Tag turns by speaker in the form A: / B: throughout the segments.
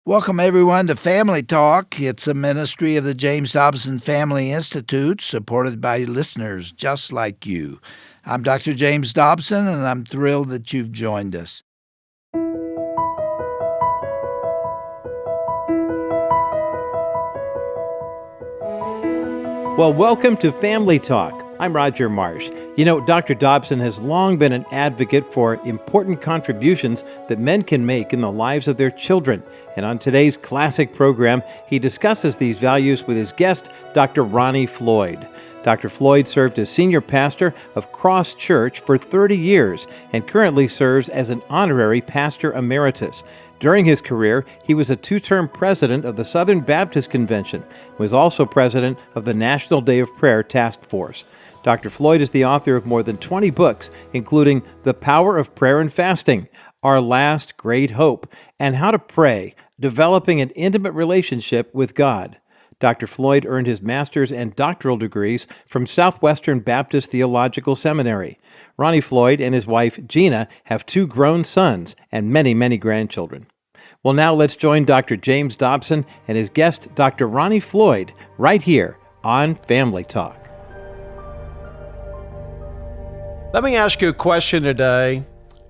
A: Welcome, everyone, to Family Talk. It's a ministry of the James Dobson Family Institute, supported by listeners just like you. I'm Dr. James Dobson, and I'm thrilled that you've joined us.
B: Well, welcome to Family Talk. I'm Roger Marsh. You know, Dr. Dobson has long been an advocate for important contributions that men can make in the lives of their children. And on today's classic program, he discusses these values with his guest, Dr. Ronnie Floyd. Dr. Floyd served as senior pastor of Cross Church for 30 years and currently serves as an honorary pastor emeritus. During his career, he was a two-term president of the Southern Baptist Convention and was also president of the National Day of Prayer Task Force. Dr. Floyd is the author of more than 20 books, including The Power of Prayer and Fasting, Our Last Great Hope, and How to Pray, Developing an Intimate Relationship with God. Dr. Floyd earned his master's and doctoral degrees from Southwestern Baptist Theological Seminary. Ronnie Floyd and his wife, Jeana, have 2 grown sons and many, many grandchildren. Well, now let's join Dr. James Dobson and his guest, Dr. Ronnie Floyd, right here on Family Talk.
C: Let me ask you a question today.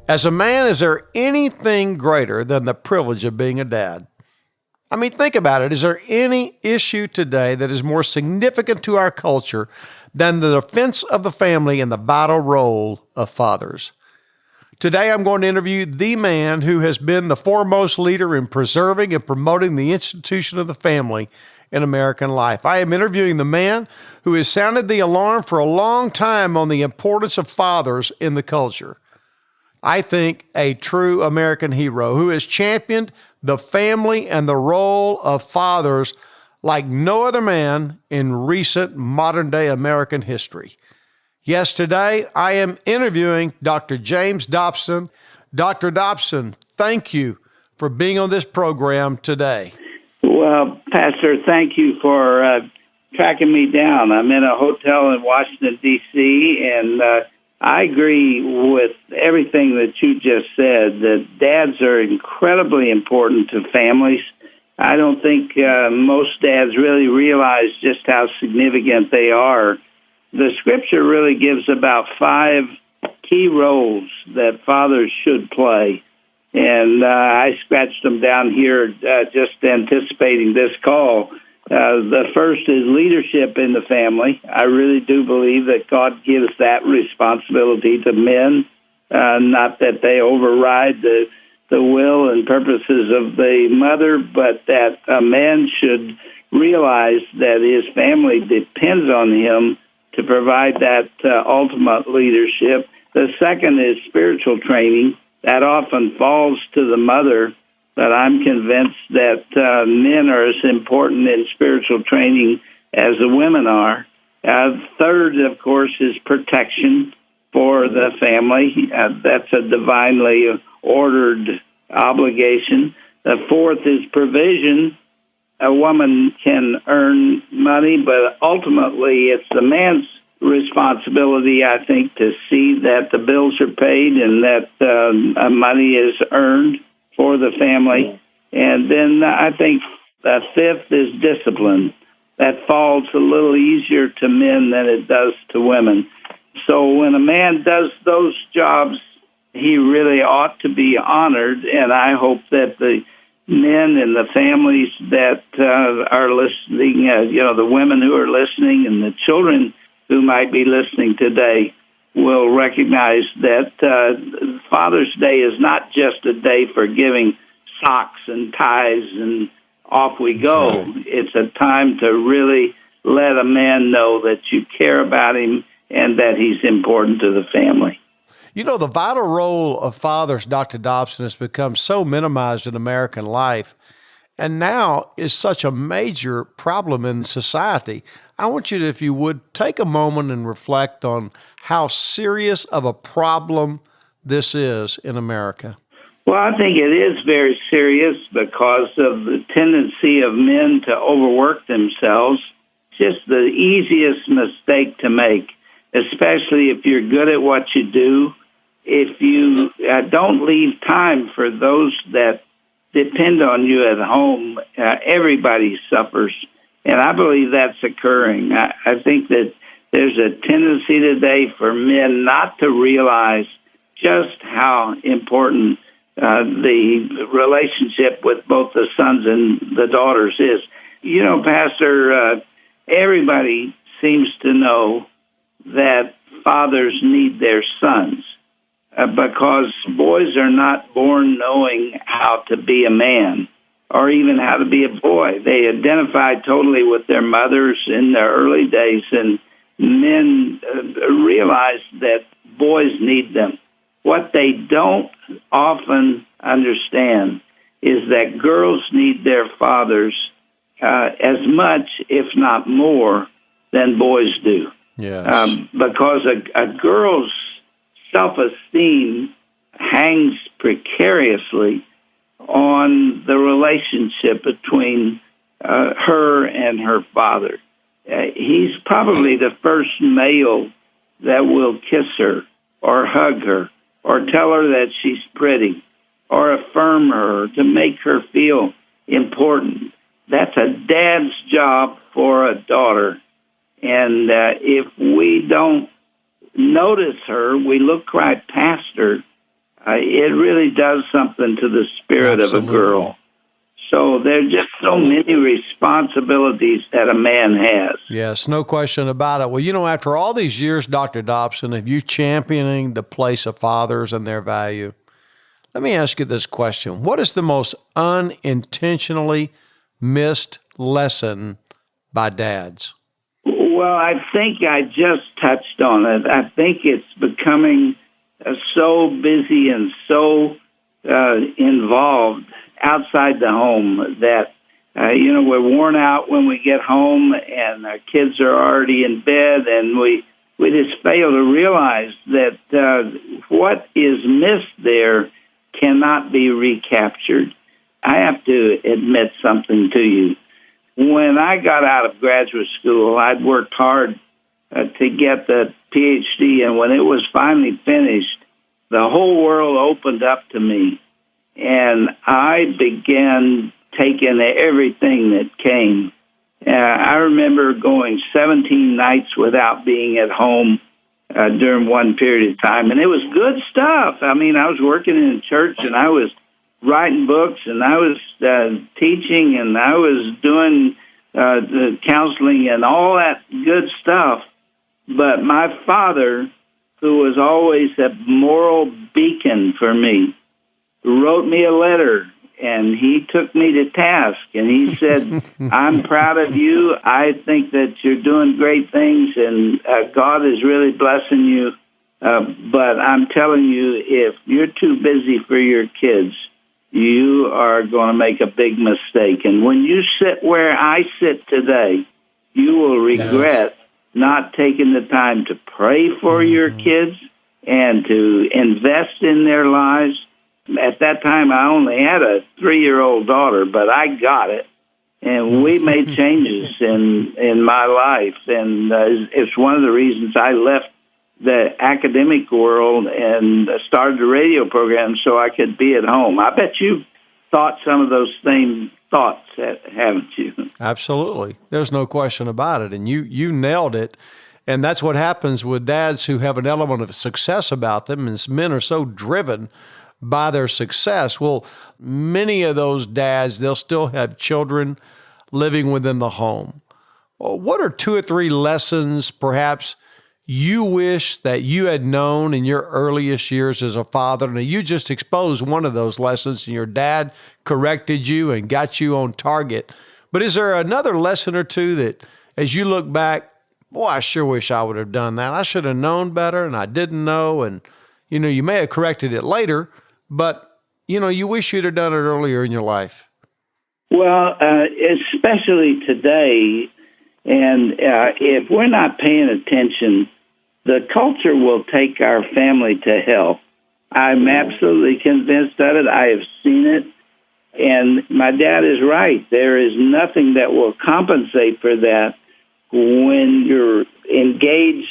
C: As a man, is there anything greater than the privilege of being a dad? I mean, think about it. Is there any issue today that is more significant to our culture than the defense of the family and the vital role of fathers? Today, I'm going to interview the man who has been the foremost leader in preserving and promoting the institution of the family in American life. I am interviewing the man who has sounded the alarm for a long time on the importance of fathers in the culture. I think a true American hero who has championed the family and the role of fathers like no other man in recent modern-day American history. Yes, today I am interviewing Dr. James Dobson. Dr. Dobson, thank you for being on this program today.
D: Well, Pastor, thank you for tracking me down. I'm in a hotel in Washington, D.C., and I agree with everything that you just said, that dads are incredibly important to families. I don't think most dads really realize just how significant they are. The Scripture really gives about 5 key roles that fathers should play. And I scratched them down here just anticipating this call. The first is leadership in the family. I really do believe that God gives that responsibility to men, not that they override the will and purposes of the mother, but that a man should realize that his family depends on him to provide that ultimate leadership. The second is spiritual training. That often falls to the mother, but I'm convinced that men are as important in spiritual training as the women are. Third, of course, is protection for the family. That's a divinely ordered obligation. The fourth is provision. A woman can earn money, but ultimately it's the man's responsibility, I think, to see that the bills are paid and that money is earned for the family. And then I think the fifth is discipline. That falls a little easier to men than it does to women. So when a man does those jobs, he really ought to be honored, and I hope that the men and the families that are listening, the women who are listening and the children who might be listening today will recognize that Father's Day is not just a day for giving socks and ties and off we go.
C: Right.
D: It's a time to really let a man know that you care about him and that he's important to the family.
C: You know, the vital role of fathers, Dr. Dobson, has become so minimized in American life and now is such a major problem in society. I want you to, if you would, take a moment and reflect on how serious of a problem this is in America.
D: Well, I think it is very serious because of the tendency of men to overwork themselves. Just the easiest mistake to make, especially if you're good at what you do. If you don't leave time for those that depend on you at home, everybody suffers. And I believe that's occurring. I think that there's a tendency today for men not to realize just how important the relationship with both the sons and the daughters is. You know, Pastor, everybody seems to know that fathers need their sons because boys are not born knowing how to be a man or even how to be a boy. They identify totally with their mothers in their early days, and men realize that boys need them. What they don't often understand is that girls need their fathers as much, if not more, than boys do.
C: Yes.
D: Because a girl's self-esteem hangs precariously on the relationship between her and her father. He's probably the first male that will kiss her or hug her or tell her that she's pretty or affirm her to make her feel important. That's a dad's job for a daughter. And if we don't notice her, we look right past her, it really does something to the spirit
C: Absolutely.
D: of a girl. So there are just so many responsibilities that a man has.
C: Yes, no question about it. Well, you know, after all these years, Dr. Dobson, of you championing the place of fathers and their value, let me ask you this question. What is the most unintentionally missed lesson by dads?
D: Well, I think I just touched on it. I think it's becoming so busy and so involved outside the home that, we're worn out when we get home and our kids are already in bed, and we just fail to realize that what is missed there cannot be recaptured. I have to admit something to you. When I got out of graduate school, I'd worked hard to get the PhD, and when it was finally finished, the whole world opened up to me, and I began taking everything that came. I remember going 17 nights without being at home during one period of time, and it was good stuff. I mean, I was working in church, and I was writing books, and I was teaching, and I was doing the counseling and all that good stuff. But my father, who was always a moral beacon for me, wrote me a letter, and he took me to task, and he said, I'm proud of you. I think that you're doing great things, and God is really blessing you. But I'm telling you, if you're too busy for your kids, you are going to make a big mistake. And when you sit where I sit today, you will regret not taking the time to pray for your kids and to invest in their lives. At that time, I only had a 3-year-old daughter, but I got it. And we made changes in my life. And it's one of the reasons I left the academic world and started a radio program so I could be at home. I bet you've thought some of those same thoughts, haven't you?
C: Absolutely. There's no question about it. And you nailed it. And that's what happens with dads who have an element of success about them, and men are so driven by their success. Well, many of those dads, they'll still have children living within the home. Well, what are 2 or 3 lessons perhaps you wish that you had known in your earliest years as a father? Now, you just exposed one of those lessons, and your dad corrected you and got you on target. But is there another lesson or two that, as you look back, boy, I sure wish I would have done that. I should have known better, and I didn't know. And, you may have corrected it later, but, you wish you'd have done it earlier in your life.
D: Well, especially today, and if we're not paying attention, the culture will take our family to hell. I'm absolutely convinced of it. I have seen it. And my dad is right. There is nothing that will compensate for that when you're engaged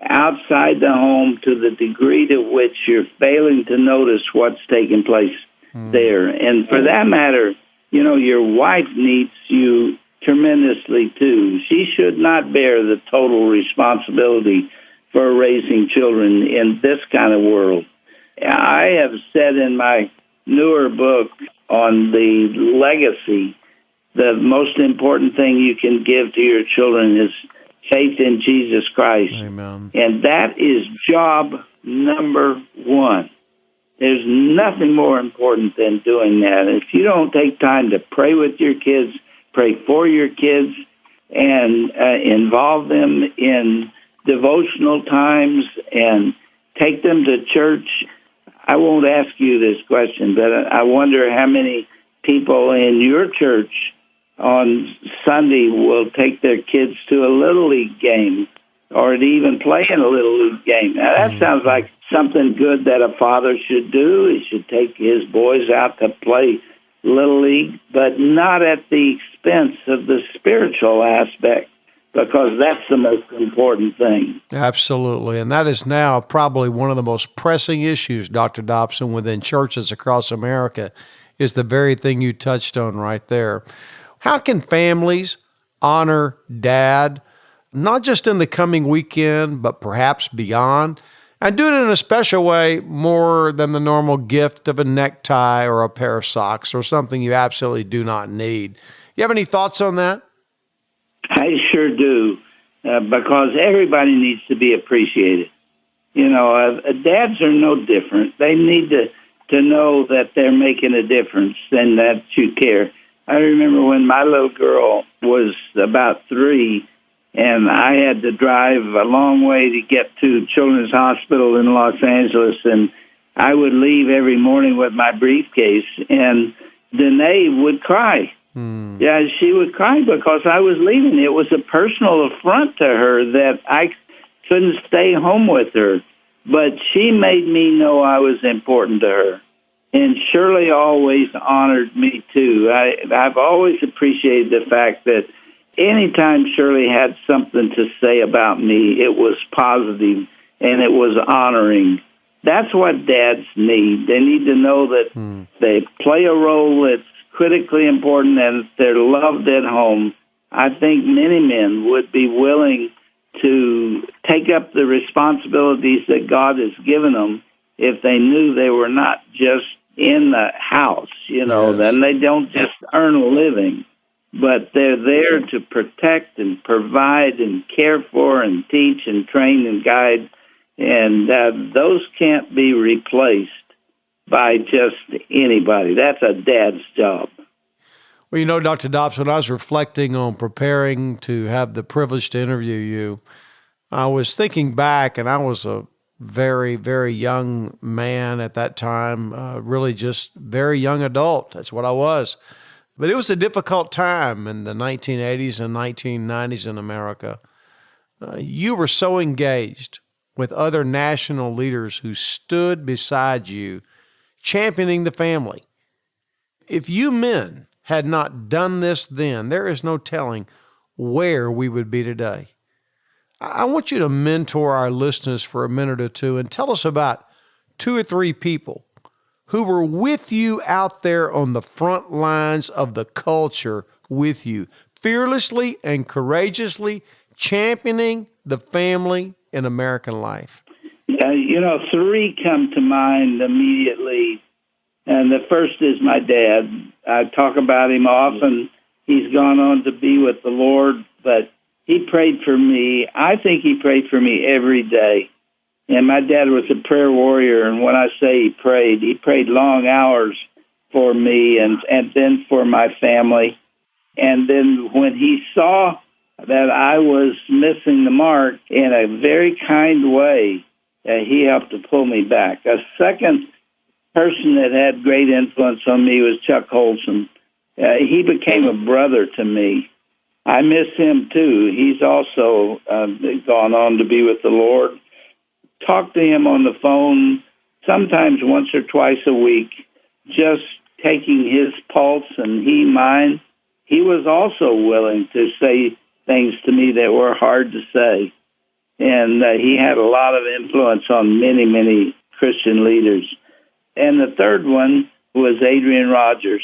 D: outside the home to the degree to which you're failing to notice what's taking place there. And for that matter, your wife needs you tremendously too. She should not bear the total responsibility for raising children in this kind of world. I have said in my newer book on the legacy, the most important thing you can give to your children is faith in Jesus Christ.
C: Amen.
D: And that is job number one. There's nothing more important than doing that. If you don't take time to pray with your kids, pray for your kids, and involve them in devotional times and take them to church, I won't ask you this question, but I wonder how many people in your church on Sunday will take their kids to a Little League game or to even play in a Little League game. Now, that sounds like something good that a father should do. He should take his boys out to play Little League, but not at the expense of the spiritual aspect, because that's the most important thing.
C: Absolutely. And that is now probably one of the most pressing issues, Dr. Dobson, within churches across America, is the very thing you touched on right there. How can families honor Dad, not just in the coming weekend, but perhaps beyond, and do it in a special way more than the normal gift of a necktie or a pair of socks or something you absolutely do not need? You have any thoughts on that?
D: I sure do, because everybody needs to be appreciated. Dads are no different. They need to know that they're making a difference and that you care. I remember when my little girl was about 3, and I had to drive a long way to get to Children's Hospital in Los Angeles, and I would leave every morning with my briefcase, and Danae would cry. Yeah, she would cry because I was leaving. It was a personal affront to her that I couldn't stay home with her, but she made me know I was important to her. And Shirley always honored me, too. I've always appreciated the fact that anytime Shirley had something to say about me, it was positive and it was honoring. That's what dads need. They need to know that they play a role that's critically important and they're loved at home. I think many men would be willing to take up the responsibilities that God has given them if they knew they were not just in the house,
C: Yes.
D: Then they don't just earn a living, but they're there to protect and provide and care for and teach and train and guide. And those can't be replaced by just anybody. That's a dad's job.
C: Well, Dr. Dobson, when I was reflecting on preparing to have the privilege to interview you, I was thinking back, and I was a very, very young man at that time, really just very young adult. That's what I was. But it was a difficult time in the 1980s and 1990s in America. You were so engaged with other national leaders who stood beside you, championing the family. If you men had not done this then, there is no telling where we would be today. I want you to mentor our listeners for a minute or two and tell us about 2 or 3 people who were with you out there on the front lines of the culture with you, fearlessly and courageously championing the family in American life.
D: 3 come to mind immediately. And the first is my dad. I talk about him often. He's gone on to be with the Lord, but he prayed for me. I think he prayed for me every day. And my dad was a prayer warrior, and when I say he prayed long hours for me and then for my family. And then when he saw that I was missing the mark in a very kind way, he helped to pull me back. A second person that had great influence on me was Chuck Holson. He became a brother to me. I miss him too. He's also gone on to be with the Lord. Talk to him on the phone, sometimes once or twice a week, just taking his pulse and he mine. He was also willing to say things to me that were hard to say. And he had a lot of influence on many, many Christian leaders. And the third one was Adrian Rogers,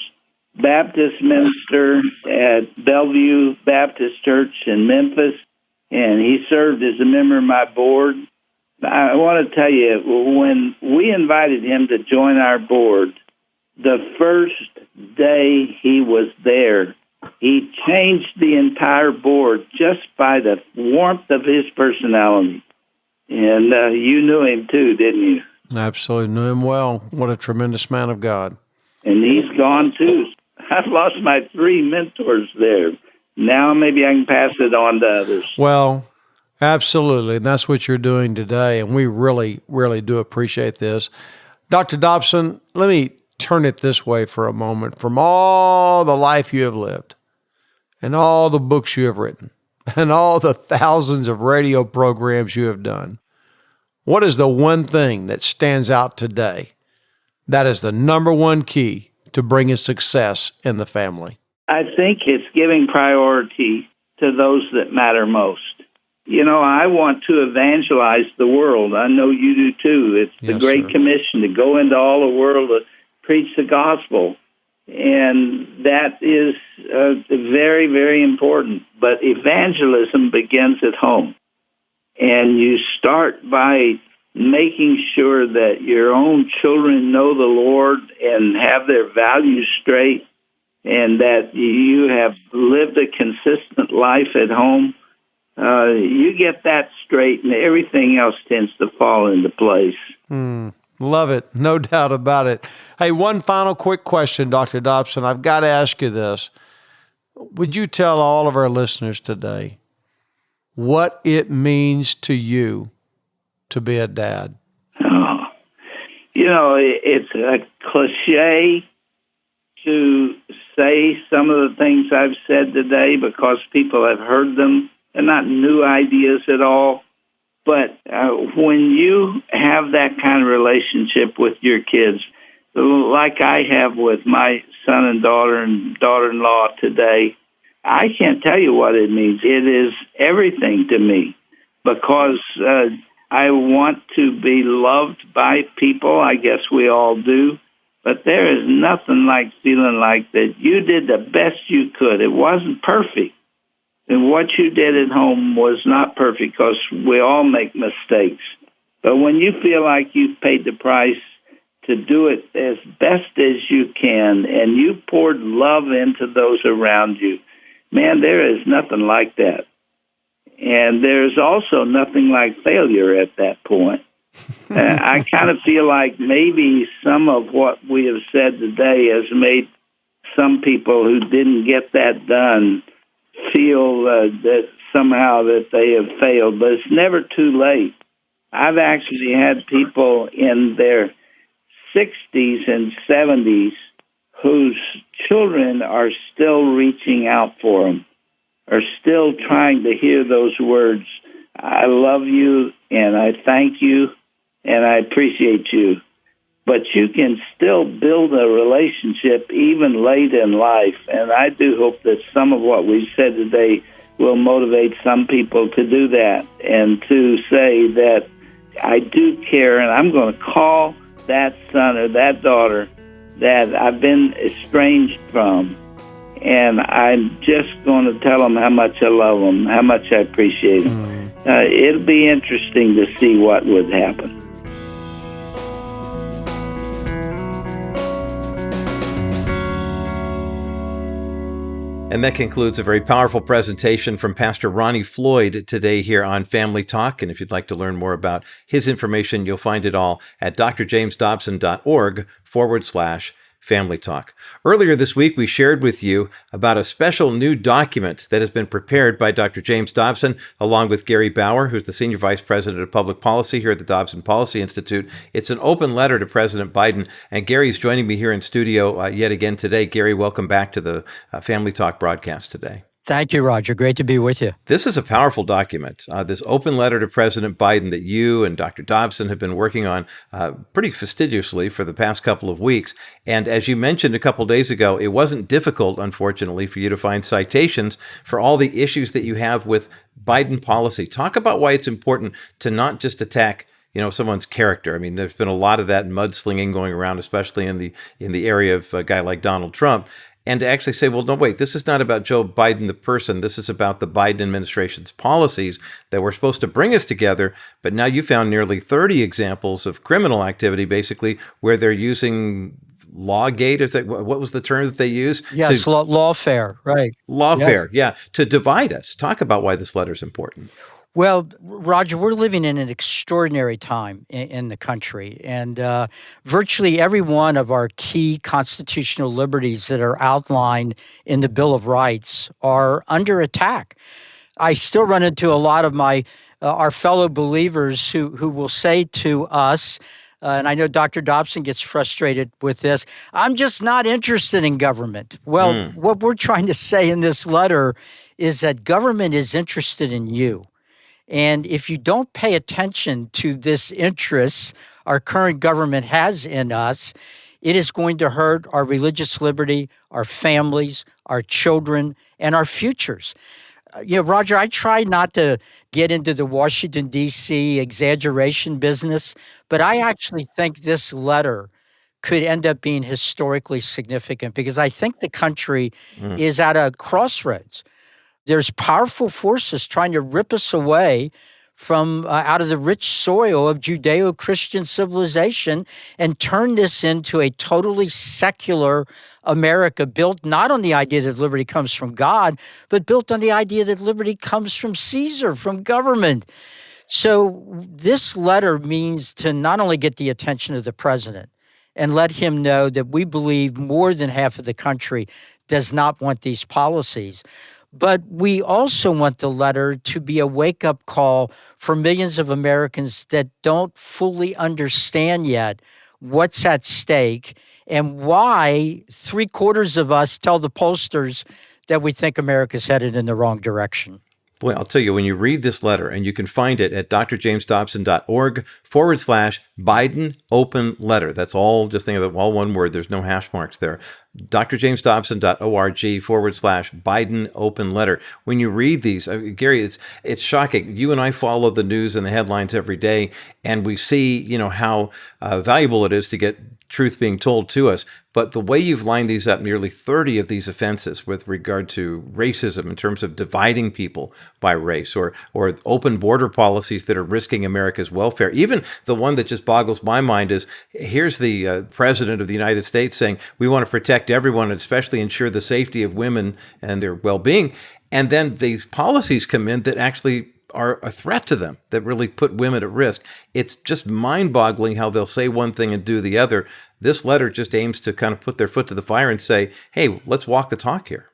D: Baptist minister at Bellevue Baptist Church in Memphis, and he served as a member of my board. I want to tell you, when we invited him to join our board, the first day he was there, he changed the entire board just by the warmth of his personality. And you knew him too, didn't you?
C: Absolutely knew him well. What a tremendous man of God.
D: And he's gone too. I've lost my 3 mentors there. Now maybe I can pass it on to others.
C: Well, absolutely. And that's what you're doing today. And we really, really do appreciate this. Dr. Dobson, let me turn it this way for a moment. From all the life you have lived and all the books you have written and all the thousands of radio programs you have done, what is the one thing that stands out today that is the number one key to bringing success in the family?
D: I think it's giving priority to those that matter most. You know, I want to evangelize the world. I know you do too. It's the Great Commission to go into all the world to preach the gospel. And that is very, very important. But evangelism begins at home. And you start by making sure that your own children know the Lord and have their values straight, and that you have lived a consistent life at home. You get that straight, and everything else tends to fall into place.
C: Love it. No doubt about it. Hey, one final quick question, Dr. Dobson. I've got to ask you this. Would you tell all of our listeners today what it means to you to be a dad?
D: Oh, you know, it's a cliche to say some of the things I've said today because people have heard them. They're not new ideas at all. But when you have that kind of relationship with your kids, like I have with my son and daughter-in-law today, I can't tell you what it means. It is everything to me because I want to be loved by people. I guess we all do. But there is nothing like feeling like that you did the best you could. It wasn't perfect. And what you did at home was not perfect because we all make mistakes. But when you feel like you've paid the price to do it as best as you can and you poured love into those around you, man, there is nothing like that. And there's also nothing like failure at that point. I kind of feel like maybe some of what we have said today has made some people who didn't get that done feel that somehow that they have failed, but it's never too late. I've actually had people in their 60s and 70s whose children are still reaching out for them, are still trying to hear those words, I love you, and I thank you, and I appreciate you. But you can still build a relationship even late in life. And I do hope that some of what we've said today will motivate some people to do that and to say that I do care and I'm going to call that son or that daughter that I've been estranged from. And I'm just going to tell them how much I love them, how much I appreciate them. It'll be interesting to see what would happen.
B: And that concludes a very powerful presentation from Pastor Ronnie Floyd today here on Family Talk. And if you'd like to learn more about his information, you'll find it all at drjamesdobson.org/Family Talk. Earlier this week, we shared with you about a special new document that has been prepared by Dr. James Dobson, along with Gary Bauer, who's the Senior Vice President of Public Policy here at the Dobson Policy Institute. It's an open letter to President Biden, and Gary's joining me here in studio yet again today. Gary, welcome back to the Family Talk broadcast today.
E: Thank you, Roger. Great to be with you.
B: This is a powerful document, this open letter to President Biden that you and Dr. Dobson have been working on pretty fastidiously for the past couple of weeks. And as you mentioned a couple days ago, it wasn't difficult, unfortunately, for you to find citations for all the issues that you have with Biden policy. Talk about why it's important to not just attack someone's character. I mean, there's been a lot of that mudslinging going around, especially in the area of a guy like Donald Trump. And to actually say, well, no, wait, this is not about Joe Biden, the person. This is about the Biden administration's policies that were supposed to bring us together. But now you found nearly 30 examples of criminal activity, basically, where they're using lawgate. What was the term that they used?
E: Yes, lawfare, right.
B: Lawfare, yeah, to divide us. Talk about why this letter is important.
E: Well, Roger, we're living in an extraordinary time in the country, and virtually every one of our key constitutional liberties that are outlined in the Bill of Rights are under attack. I still run into a lot of our fellow believers who will say to us, and I know Dr. Dobson gets frustrated with this, I'm just not interested in government. Well, what we're trying to say in this letter is that government is interested in you. And if you don't pay attention to this interest our current government has in us, it is going to hurt our religious liberty, our families, our children, and our futures. Roger, I try not to get into the Washington, D.C. exaggeration business, but I actually think this letter could end up being historically significant because I think the country is at a crossroads. There's powerful forces trying to rip us away from out of the rich soil of Judeo-Christian civilization and turn this into a totally secular America built not on the idea that liberty comes from God, but built on the idea that liberty comes from Caesar, from government. So this letter means to not only get the attention of the president and let him know that we believe more than half of the country does not want these policies, but we also want the letter to be a wake-up call for millions of Americans that don't fully understand yet what's at stake and why 3/4 of us tell the pollsters that we think America's headed in the wrong direction.
B: Boy, I'll tell you, when you read this letter, and you can find it at drjamesdobson.org/Biden open letter. That's all, just think of it, all one word. There's no hash marks there. drjamesdobson.org/Biden open letter. When you read these, Gary, it's shocking. You and I follow the news and the headlines every day, and we see, how valuable it is to get truth being told to us. But the way you've lined these up, nearly 30 of these offenses with regard to racism in terms of dividing people by race or open border policies that are risking America's welfare. Even the one that just boggles my mind is, here's the president of the United States saying, we want to protect everyone, and especially ensure the safety of women and their well-being. And then these policies come in that actually are a threat to them, that really put women at risk. It's just mind-boggling how they'll say one thing and do the other. This letter just aims to kind of put their foot to the fire and say, hey, let's walk the talk here.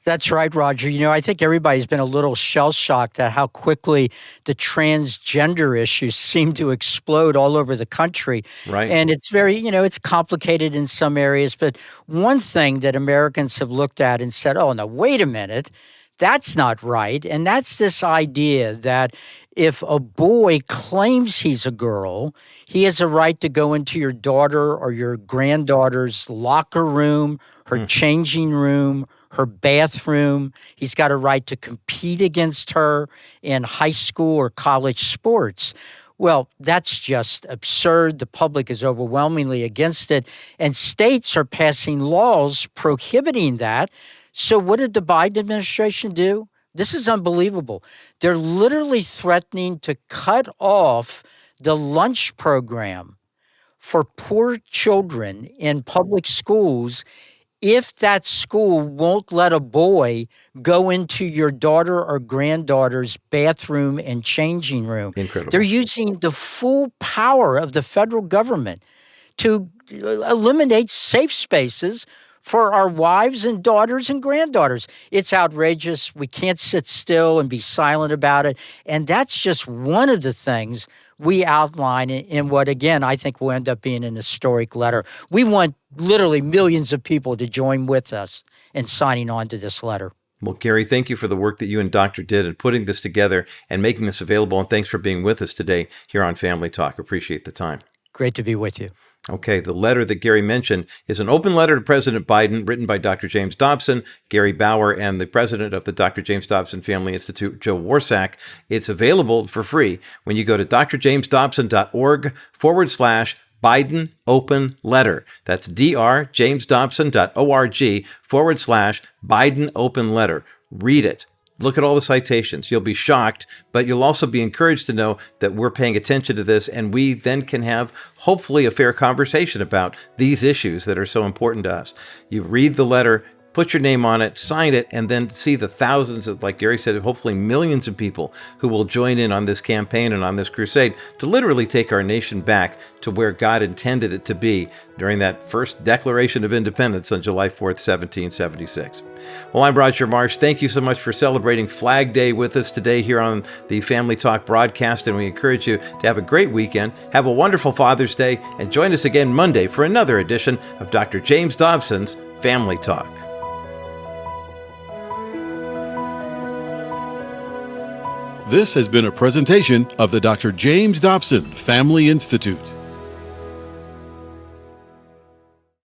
E: That's right, Roger. I think everybody's been a little shell-shocked at how quickly the transgender issues seem to explode all over the country.
B: Right.
E: And it's very, it's complicated in some areas. But one thing that Americans have looked at and said, oh, no, wait a minute, that's not right. And that's this idea that if a boy claims he's a girl, he has a right to go into your daughter or your granddaughter's locker room, her changing room, her bathroom. He's got a right to compete against her in high school or college sports. Well, that's just absurd. The public is overwhelmingly against it, and states are passing laws prohibiting that. So what did the Biden administration do? This is unbelievable. They're literally threatening to cut off the lunch program for poor children in public schools if that school won't let a boy go into your daughter or granddaughter's bathroom and changing room.
B: Incredible.
E: They're using the full power of the federal government to eliminate safe spaces for our wives and daughters and granddaughters. It's outrageous. We can't sit still and be silent about it. And that's just one of the things we outline in what, again, I think will end up being an historic letter. We want literally millions of people to join with us in signing on to this letter.
B: Well, Gary, thank you for the work that you and Doctor did in putting this together and making this available. And thanks for being with us today here on Family Talk. Appreciate the time.
E: Great to be with you.
B: Okay, the letter that Gary mentioned is an open letter to President Biden written by Dr. James Dobson, Gary Bauer, and the president of the Dr. James Dobson Family Institute, Joe Warsack. It's available for free when you go to drjamesdobson.org/Biden Open Letter. That's drjamesdobson.org/Biden Open Letter. Read it. Look at all the citations. You'll be shocked, but you'll also be encouraged to know that we're paying attention to this, and we then can have, hopefully, a fair conversation about these issues that are so important to us. You read the letter, put your name on it, sign it, and then see the thousands of, like Gary said, hopefully millions of people who will join in on this campaign and on this crusade to literally take our nation back to where God intended it to be during that first Declaration of Independence on July 4th, 1776. Well, I'm Roger Marsh. Thank you so much for celebrating Flag Day with us today here on the Family Talk broadcast, and we encourage you to have a great weekend, have a wonderful Father's Day, and join us again Monday for another edition of Dr. James Dobson's Family Talk.
F: This has been a presentation of the Dr. James Dobson Family Institute.